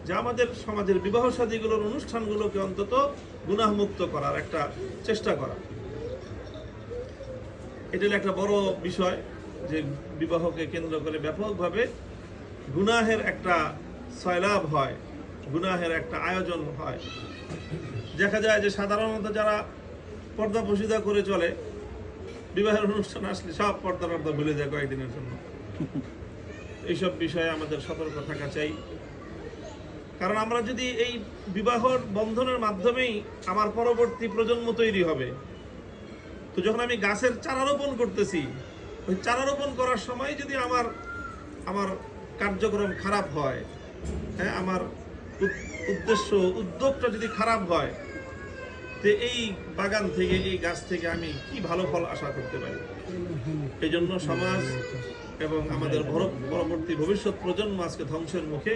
যে আমাদের সমাজের বিবাহ শাদীগুলোর অনুষ্ঠানগুলোকে অন্তত গুনাহমুক্ত করার একটা চেষ্টা করা। এটা একটা বড় বিষয় যে বিবাহকে কেন্দ্র করে ব্যাপকভাবে গুনাহের একটা সয়লাভ হয়, গুনাহের একটা আয়োজন হয়। দেখা যায় যে সাধারণত যারা পর্দা পশিদা করে চলে, বিবাহের অনুষ্ঠান আসলে সব পর্দা ভুলে যায় কয়েকদিনের জন্য। এইসব বিষয়ে আমাদের সতর্ক থাকা চাই। কারণ আমরা যদি এই বিবাহর বন্ধনের মাধ্যমেই আমার পরবর্তী প্রজন্ম তৈরি হবে, তো যখন আমি গাছের চারা রোপণ করতেছি, ওই চারা রোপণ করার সময় যদি আমার কার্যক্রম খারাপ হয়, হ্যাঁ, আমার উদ্যোগটা যদি খারাপ হয়, তো এই বাগান থেকে, এই গাছ থেকে আমি কি ভালো ফল আশা করতে পারি? এই জন্য সমাজ এবং আমাদের পরবর্তী ভবিষ্যৎ প্রজন্ম আজকে ধ্বংসের মুখে।